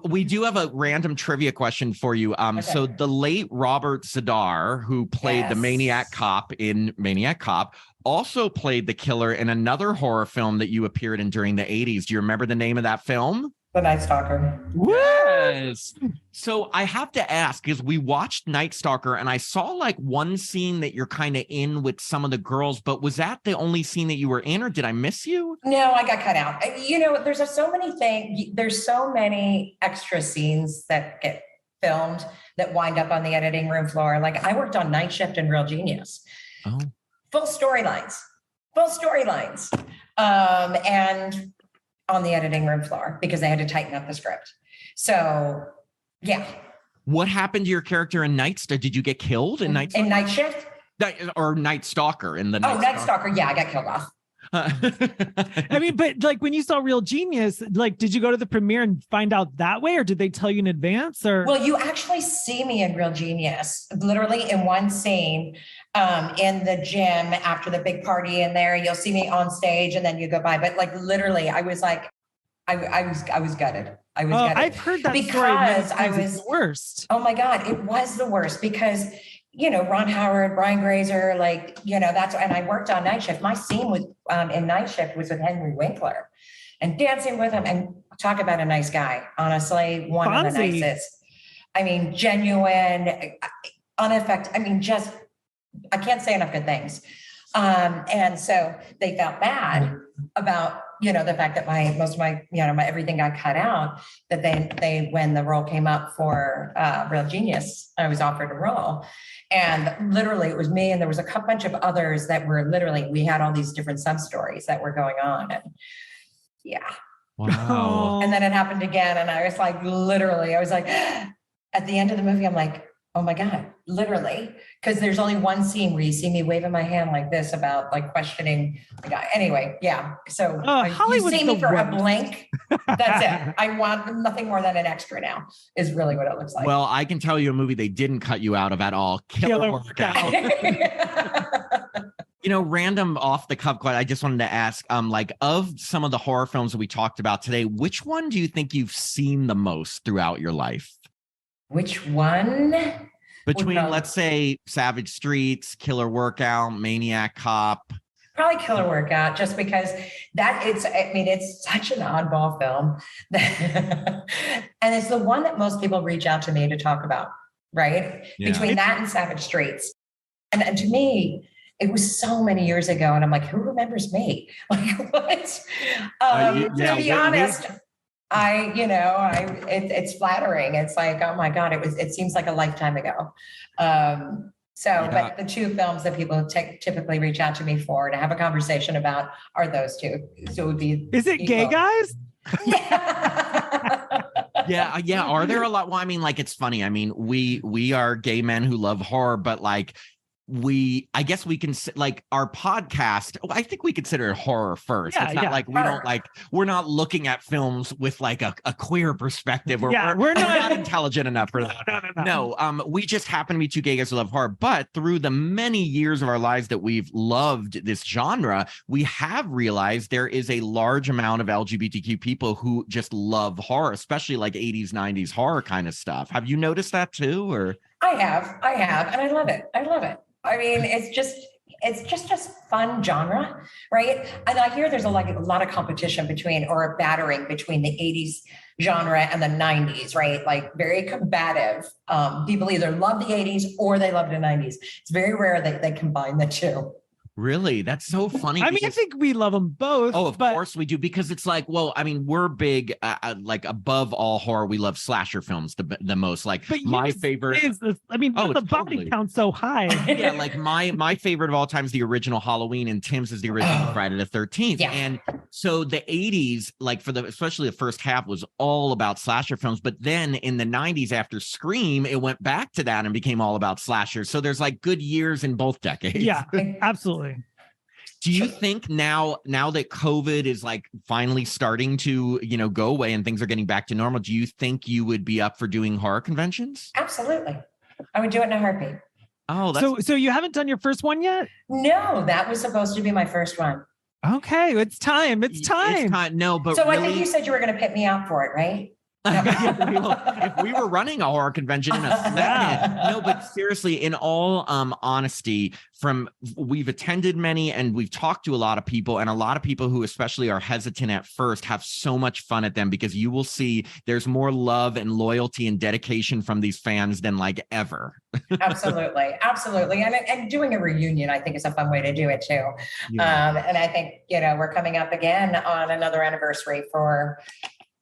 B: We do have a random trivia question for you. So the late Robert Zadar, who played the Maniac Cop in Maniac Cop, also played the killer in another horror film that you appeared in during the 80s. Do you remember the name of that film?
C: The Night Stalker.
B: Yes. So I have to ask, because we watched Night Stalker and I saw like one scene that you're kind of in with some of the girls, but was that the only scene that you were in, or did I miss you?
C: No, I got cut out. You know, there's so many things. There's so many extra scenes that get filmed that wind up on the editing room floor. Like I worked on Night Shift and Real Genius.
B: Oh.
C: Full storylines. And on the editing room floor because they had to tighten up the script. So, yeah.
B: What happened to your character in Night Stalker? Did you get killed in Night Stalker?
C: In Night Shift?
B: Or Night Stalker in the
C: Night Stalker. Yeah, I got killed off.
A: I mean, but like when you saw Real Genius, like, did you go to the premiere and find out that way, or did they tell you in advance? Or
C: well, you actually see me in Real Genius, literally in one scene, in the gym after the big party in there. You'll see me on stage, and then you go by. But like literally, I was like, I was gutted. I was gutted.
A: I've heard that
C: because
A: story. I was the worst.
C: Oh my God, it was the worst because. You know, Ron Howard, Brian Grazer, like, you know, and I worked on Night Shift. My scene with in Night Shift was with Henry Winkler and dancing with him, and talk about a nice guy. Honestly, one of the nicest. I mean, genuine, unaffected. I mean, just, I can't say enough good things. And so they felt bad about, you know, the fact that most of my everything got cut out, that they when the role came up for Real Genius, I was offered a role. And literally it was me, and there was a bunch of others that were literally, we had all these different sub stories that were going on. And yeah.
B: Wow.
C: And then it happened again. And I was like, literally, I was like, at the end of the movie, I'm like, oh my God, literally. Because there's only one scene where you see me waving my hand like this about like questioning the guy. Anyway, yeah. So you see me for a blink. That's it. I want nothing more than an extra now, is really what it looks like.
B: Well, I can tell you a movie they didn't cut you out of at all. Killer Workout. You know, random off the cuff question, I just wanted to ask, like, of some of the horror films that we talked about today, which one do you think you've seen the most throughout your life? Which one? Between, let's say, Savage Streets, Killer Workout, Maniac Cop.
C: Probably Killer Workout, just because it's such an oddball film. And it's the one that most people reach out to me to talk about, right? Yeah. Between that and Savage Streets. And to me, it was so many years ago. And I'm like, who remembers me? Like, what? To be honest, it's flattering. It's like, oh my God, it seems like a lifetime ago. But the two films that people typically reach out to me for to have a conversation about are those two. So it would be.
A: Is it Gay Guys?
B: Yeah. Are there a lot? Well, I mean, like, it's funny. I mean, we are gay men who love horror, but like, I guess we can, like, our podcast, I think we consider it horror first. It's not like we're not looking at films with like a queer perspective, or we're not intelligent enough for that. No, we just happen to be two gay guys who love horror. But through the many years of our lives that we've loved this genre, we have realized there is a large amount of LGBTQ people who just love horror, especially like 80s, 90s horror kind of stuff. Have you noticed that too? Or
C: I have, and I love it. I mean, it's just a fun genre, right? And I hear there's a lot of competition or battering between the 80s genre and the 90s, right? Like, very combative. People either love the 80s or they love the 90s. It's very rare that they combine the two.
B: Really? That's so funny.
A: I mean, I think we love them both.
B: Oh, of course we do, because it's like, well, I mean, we're big, like above all horror, we love slasher films the most. Like my favorite
A: is the body count so high.
B: Yeah, like my favorite of all time is the original Halloween, and Tim's is the original Friday the 13th.
C: Yeah.
B: And so the 80s, like especially the first half, was all about slasher films. But then in the 90s, after Scream, it went back to that and became all about slashers. So there's like good years in both decades.
A: Yeah, absolutely.
B: Do you think now that COVID is like finally starting to, go away and things are getting back to normal, do you think you would be up for doing horror conventions?
C: Absolutely. I would do it in a heartbeat.
B: Oh,
A: so you haven't done your first one yet?
C: No, that was supposed to be my first one.
A: Okay, it's time. It's time.
B: No, but
C: so
B: really,
C: I think you said you were going to pick me out for it, right?
B: If we were running a horror convention in a second. No, but seriously, in all honesty, we've attended many and we've talked to a lot of people, and a lot of people who especially are hesitant at first have so much fun at them, because you will see there's more love and loyalty and dedication from these fans than like ever.
C: Absolutely. And doing a reunion, I think, is a fun way to do it too.
B: Yeah.
C: And I think, we're coming up again on another anniversary for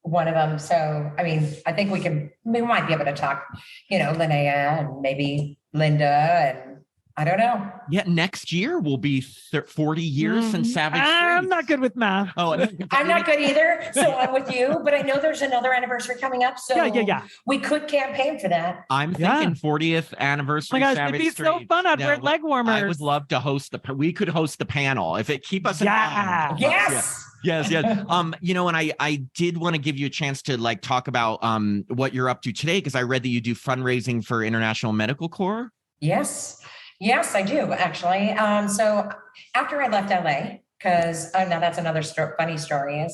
C: one of them. So, I mean, I think we might be able to talk, Linnea and maybe Linda, and I don't know.
B: Yeah, next year will be 40 years since Savage Streets.
A: I'm not good with math.
B: Oh,
C: I'm not good either. So I'm with you, but I know there's another anniversary coming up. So
A: yeah.
C: We could campaign for that.
B: I'm thinking 40th anniversary.
A: Oh my gosh,
B: Savage
A: it'd be
B: Streets.
A: so fun. I'd wear leg warmers.
B: I would love to we could host the panel if it keep us in
A: Yeah.
C: Yes.
B: Yes. And I did want to give you a chance to like talk about what you're up to today, because I read that you do fundraising for International Medical Corps.
C: Yes, I do actually. So after I left LA, because now that's another funny story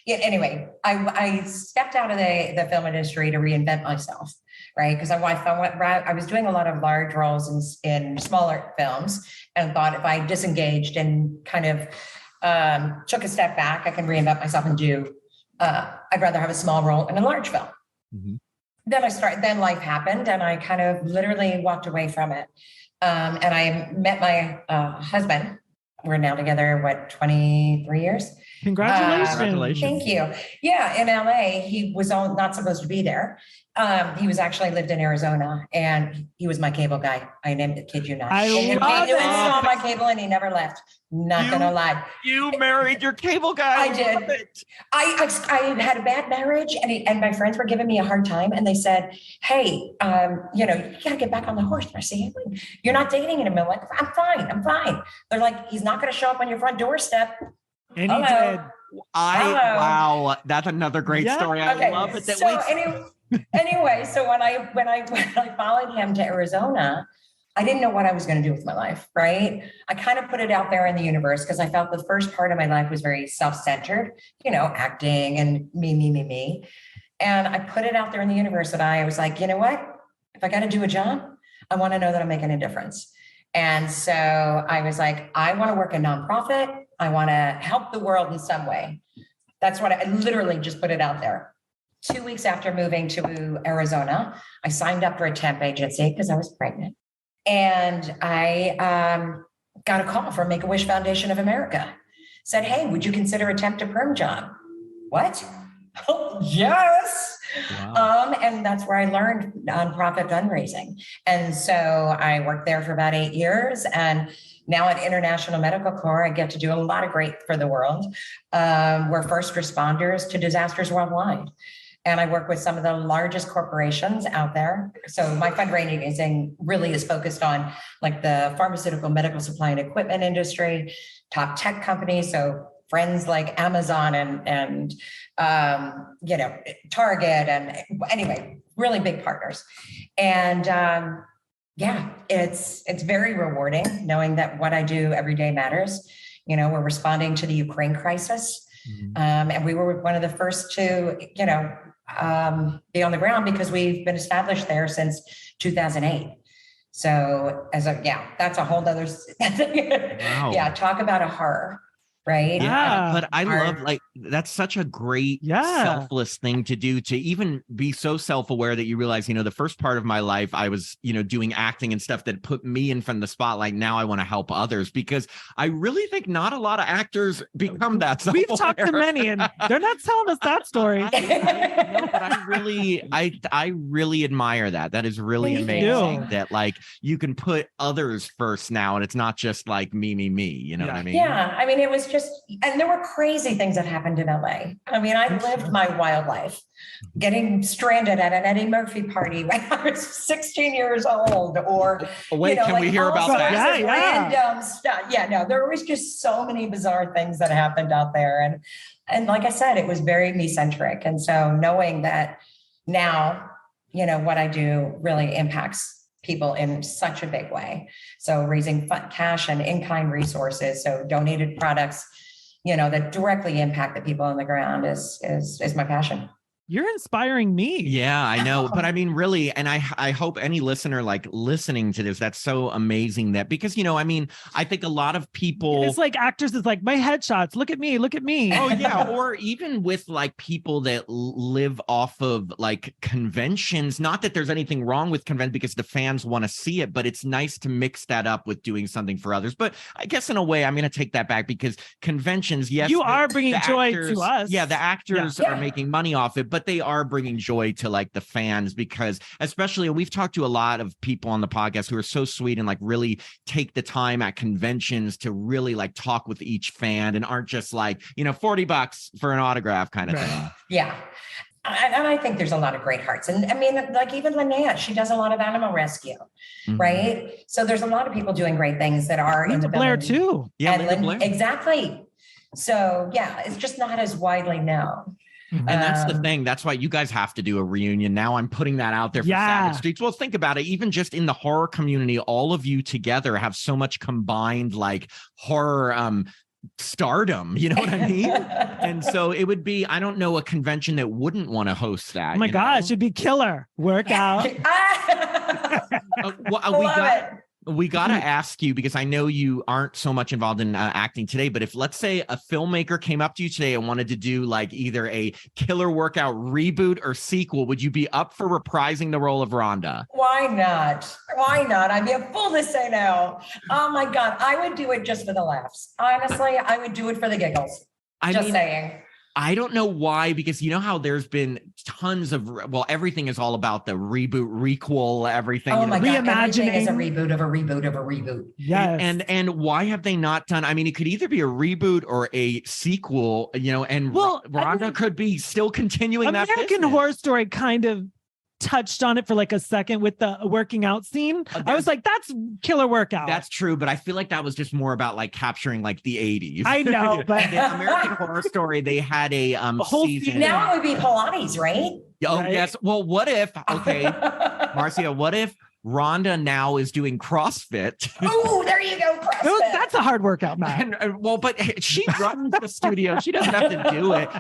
C: anyway, I stepped out of the film industry to reinvent myself, right? Because I was doing a lot of large roles in smaller films, and thought if I disengaged and kind of took a step back, I can reinvent myself and do, I'd rather have a small role in a large film.
B: Mm-hmm.
C: Then life happened and I kind of literally walked away from it. And I met my husband. We're now together, 23 years?
A: Congratulations.
C: Thank you. Yeah, in LA, he was not supposed to be there. He was actually lived in Arizona, and he was my cable guy. I named it, kid you not.
A: He
C: installed my cable, and he never left. Not gonna lie.
B: You married your cable guy.
C: I did. I had a bad marriage, and my friends were giving me a hard time, and they said, "Hey, you gotta get back on the horse, Marcia. You're not dating in a minute." Like, I'm fine. They're like, he's not gonna show up on your front doorstep.
A: And he did.
B: Wow, that's another great story. I love it.
C: Anyway, so when I followed him to Arizona, I didn't know what I was going to do with my life, right? I kind of put it out there in the universe because I felt the first part of my life was very self-centered, acting and me. And I put it out there in the universe that I was like, you know what? If I got to do a job, I want to know that I'm making a difference. And so I was like, I want to work in nonprofit. I want to help the world in some way. That's what I literally just put it out there. 2 weeks after moving to Arizona, I signed up for a temp agency because I was pregnant. And I got a call from Make-A-Wish Foundation of America. Said, hey, would you consider a temp to perm job? What? Oh, yes. Wow. And that's where I learned nonprofit fundraising. And so I worked there for about 8 years. And now at International Medical Corps, I get to do a lot of great for the world. We're first responders to disasters worldwide. And I work with some of the largest corporations out there. So my fundraising really is focused on like the pharmaceutical, medical supply and equipment industry, top tech companies. So friends like Amazon and Target, and anyway, really big partners. And it's very rewarding knowing that what I do every day matters. We're responding to the Ukraine crisis. Mm-hmm. And we were one of the first to, be on the ground because we've been established there since 2008. So that's a whole nother, wow. Yeah, talk about a horror. right?
B: Yeah, but I love, like, that's such a great selfless thing to do, to even be so self-aware that you realize, the first part of my life I was, doing acting and stuff that put me in front of the spotlight. Now I want to help others, because I really think not a lot of actors become that self-aware.
A: We've talked to many and they're not telling us that story.
B: No, but I really admire that. That is really amazing that, like, you can put others first now, and it's not just like me, you know what I mean?
C: Yeah. I mean, it was just, and there were crazy things that happened in LA. I mean, I lived my wild life, getting stranded at an Eddie Murphy party when I was 16 years old, or
B: can we hear about that?
C: Random stuff. Yeah, no, there was just so many bizarre things that happened out there. And like I said, it was very me-centric. And so knowing that now, what I do really impacts people in such a big way. So raising cash and in-kind resources, so donated products, that directly impact the people on the ground is my passion.
A: You're inspiring me.
B: Yeah, I know. But I mean, really, and I hope any listener, like, listening to this, that's so amazing, that, because, I think a lot of people,
A: it's like actors, it's like, my headshots, look at me.
B: Oh yeah. Or even with, like, people that live off of, like, conventions, not that there's anything wrong with convention, because the fans want to see it, but it's nice to mix that up with doing something for others. But I guess in a way, I'm going to take that back, because conventions, yes,
A: you are bringing joy to us.
B: Yeah, the actors are making money off it, but they are bringing joy to, like, the fans, because especially, we've talked to a lot of people on the podcast who are so sweet and, like, really take the time at conventions to really, like, talk with each fan, and aren't just like, $40 for an autograph kind of thing.
C: Yeah. And I think there's a lot of great hearts. And I mean, like, even Linnea, she does a lot of animal rescue, right? So there's a lot of people doing great things that are
A: Linda Blair too.
B: Yeah, Linda Blair.
C: Exactly. So yeah, it's just not as widely known.
B: And that's the thing. That's why you guys have to do a reunion. Now I'm putting that out there for Savage Streets. Well, think about it. Even just in the horror community, all of you together have so much combined, like, horror stardom, you know what I mean? And so it would be, I don't know a convention that wouldn't want to host that.
A: Oh my gosh, it'd be killer. Workout.
B: We got to ask you, because I know you aren't so much involved in acting today, but if, let's say, a filmmaker came up to you today and wanted to do, like, either a Killer Workout reboot or sequel, would you be up for reprising the role of Rhonda?
C: Why not? I'd be a fool to say no. Oh my God. I would do it just for the laughs. Honestly, I would do it for the giggles. Just saying.
B: I don't know why, because you know how there's been tons of, everything is all about the reboot, requel, everything.
C: Oh my God, everything is a reboot of a reboot of a reboot.
A: Yes.
B: And why have they not done, I mean, it could either be a reboot or a sequel, and Rhonda could be still continuing that business.
A: American Horror Story kind of touched on it for, like, a second with the working out scene. I was like, that's Killer Workout.
B: That's true, but I feel like that was just more about, like, capturing, like, the 80s.
A: I know, but
B: American Horror Story, they had a whole season.
C: Now it would be Pilates, right?
B: Oh, right? Yes. Well, what if, Marcia, what if Rhonda now is doing CrossFit?
C: Oh, there you go, CrossFit.
A: That's a hard workout, man.
B: But she runs the studio. She doesn't have to do it.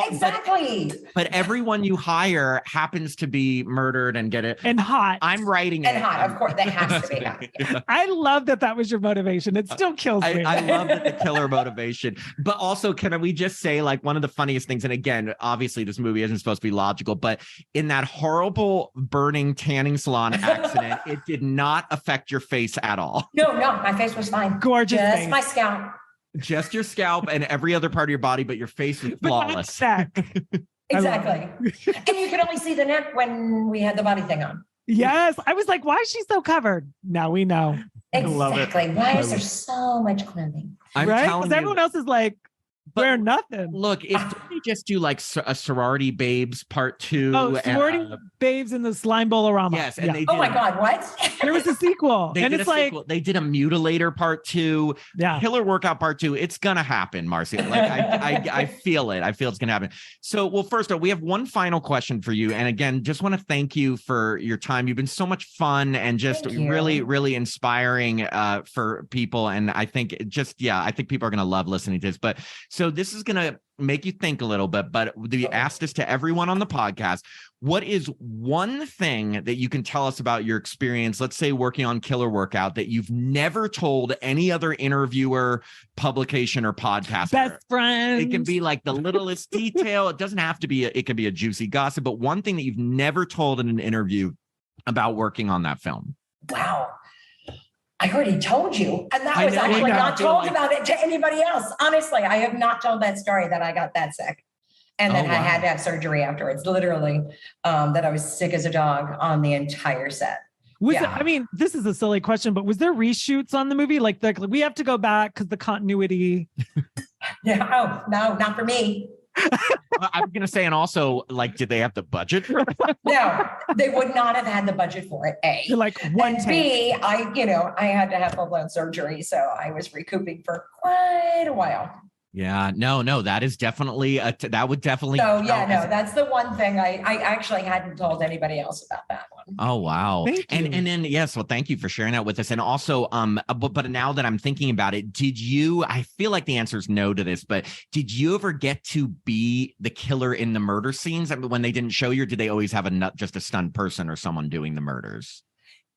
C: Exactly.
B: But everyone you hire happens to be murdered and get it.
A: And hot.
B: I'm writing it.
C: And hot, of course. That has to be hot.
A: Yeah. I love that was your motivation. It still kills me.
B: I love the killer motivation. But also, can we just say, like, one of the funniest things, and again, obviously this movie isn't supposed to be logical, but in that horrible burning tanning salon accident, it did not affect your face at all.
C: No, my face was fine.
A: Gorgeous
C: Just
A: face.
C: my scalp.
B: Just your scalp and every other part of your body, but your face was flawless.
C: Exactly. And you could only see the neck when we had the body thing on.
A: Yes. I was like, why is she so covered? Now we know.
C: Exactly. Why is there so much clothing?
A: Right? Because everyone else is like, wear nothing.
B: Look, if they just do, like, a Sorority Babes Part 2.
A: Oh, Sorority Babes in the Slime Bowl-orama.
B: Yes. And they did,
C: oh my God, what?
A: There was a sequel. They did
B: a Mutilator Part 2.
A: Yeah.
B: Killer Workout Part 2. It's going to happen, Marcia. Like, I feel it. I feel it's going to happen. So, well, first off, we have one final question for you. And again, just want to thank you for your time. You've been so much fun and just really, really inspiring for people. And I think I think people are going to love listening to this. But so this is going to make you think a little bit, but we asked this to everyone on the podcast. What is one thing that you can tell us about your experience, let's say working on Killer Workout, that you've never told any other interviewer, publication, or podcaster?
A: Best friend.
B: It can be like the littlest detail. It doesn't have to be, it can be a juicy gossip, but one thing that you've never told in an interview about working on that film.
C: Wow. I already told you. And that was actually not told about it to anybody else. Honestly, I have not told that story that I got that sick. And then I had to have surgery afterwards, literally, that I was sick as a dog on the entire set.
A: I mean, this is a silly question, but was there reshoots on the movie? Like we have to go back because the continuity.
C: No, not for me.
B: I'm going to say, and also, like, did they have the budget for that?
C: No, they would not have had the budget for it, A.
A: You're like one
C: and B, I had to have full-blown surgery, so I was recouping for quite a while.
B: Yeah, no, that is definitely, that would definitely.
C: So yeah, no, that's the one thing I actually hadn't told anybody else about that one.
B: Oh, wow.
A: Thank you.
B: And then, yes, well, thank you for sharing that with us. And also, but now that I'm thinking about it, I feel like the answer is no to this, but did you ever get to be the killer in the murder scenes? I mean, when they didn't show you, or did they always have just a stunned person or someone doing the murders?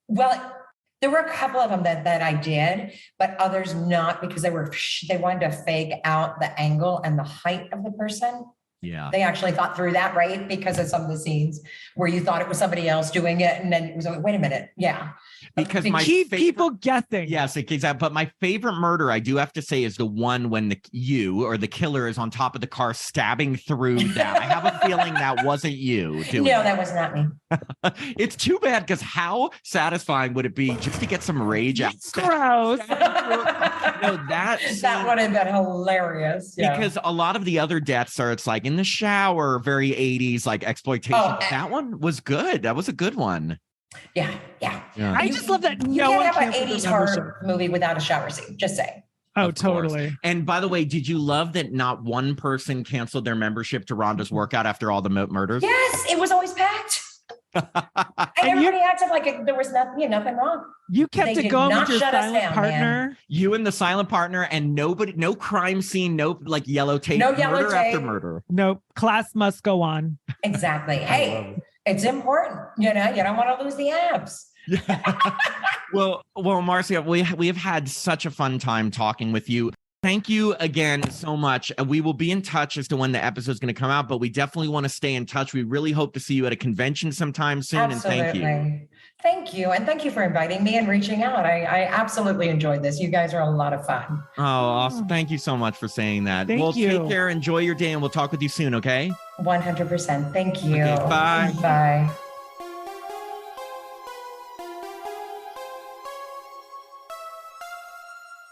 C: Well, there were a couple of them that I did, but others not, because they wanted to fake out the angle and the height of the person.
B: Yeah.
C: They actually thought through that, right? Because of some of the scenes where you thought it was somebody else doing it. And then it was like, wait a minute. Yeah.
B: Because
A: keep people guessing.
B: Yes, exactly. But my favorite murder, I do have to say, is the one when the killer is on top of the car stabbing through that. I have a feeling that wasn't you doing
C: No, that was not me.
B: It's too bad, because how satisfying would it be just to get some rage out?
A: Gross.
C: That would have been hilarious. Yeah.
B: Because a lot of the other deaths are, it's like in the shower, very 80s, like exploitation. That one was good. That was a good one.
C: Yeah.
A: I just love that
C: you can't have an 80s horror movie without a shower scene. Just saying.
A: Oh, totally.
B: And by the way, did you love that not one person canceled their membership to Rhonda's workout after all the murders?
C: Yes, it was always packed. And everybody acted like there was nothing wrong.
A: You kept it going with your silent partner.
B: Man. You and the silent partner, and no crime scene, no like yellow tape.
C: No yellow
B: murder
C: tape.
B: After murder.
A: Nope. Class must go on.
C: Exactly. Hey, it's important. You don't want to lose the abs.
B: Well, Marcia, we have had such a fun time talking with you. Thank you again so much. We will be in touch as to when the episode is going to come out, but we definitely want to stay in touch. We really hope to see you at a convention sometime soon.
C: Absolutely.
B: And thank you.
C: Thank you. And thank you for inviting me and reaching out. I absolutely enjoyed this. You guys are a lot of fun.
B: Oh, awesome. Thank you so much for saying that.
A: Thank you.
B: Take care. Enjoy your day, and we'll talk with you soon. Okay.
C: 100%. Thank you.
B: Okay, bye.
C: Bye.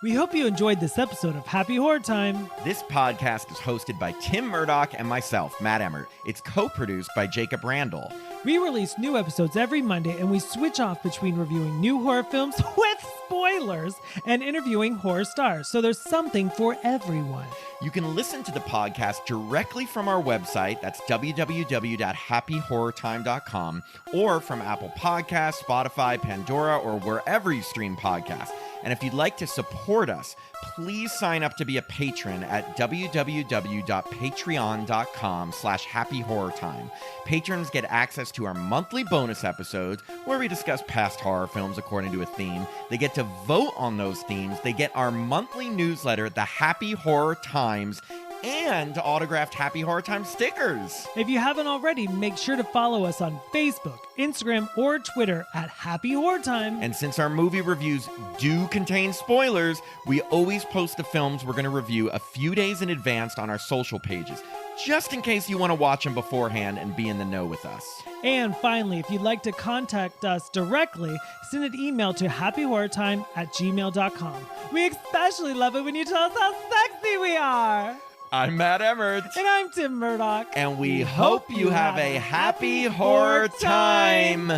A: We hope you enjoyed this episode of Happy Horror Time.
B: This podcast is hosted by Tim Murdoch and myself, Matt Emmert. It's co-produced by Jacob Randall.
A: We release new episodes every Monday, and we switch off between reviewing new horror films with spoilers and interviewing horror stars. So there's something for everyone.
B: You can listen to the podcast directly from our website. That's www.happyhorrortime.com, or from Apple Podcasts, Spotify, Pandora, or wherever you stream podcasts. And if you'd like to support us, please sign up to be a patron at www.patreon.com/happyhorrortime. Patrons get access to our monthly bonus episodes where we discuss past horror films according to a theme. They get to vote on those themes. They get our monthly newsletter, The Happy Horror Times, and autographed Happy Horror Time stickers.
A: If you haven't already, make sure to follow us on Facebook, Instagram, or Twitter at Happy Horror Time.
B: And since our movie reviews do contain spoilers, we always post the films we're going to review a few days in advance on our social pages, just in case you want to watch them beforehand and be in the know with us.
A: And finally, if you'd like to contact us directly, send an email to happyhorrortime@gmail.com. We especially love it when you tell us how sexy we are.
B: I'm Matt Emmert.
A: And I'm Tim Murdoch.
B: And we hope you have a happy horror time.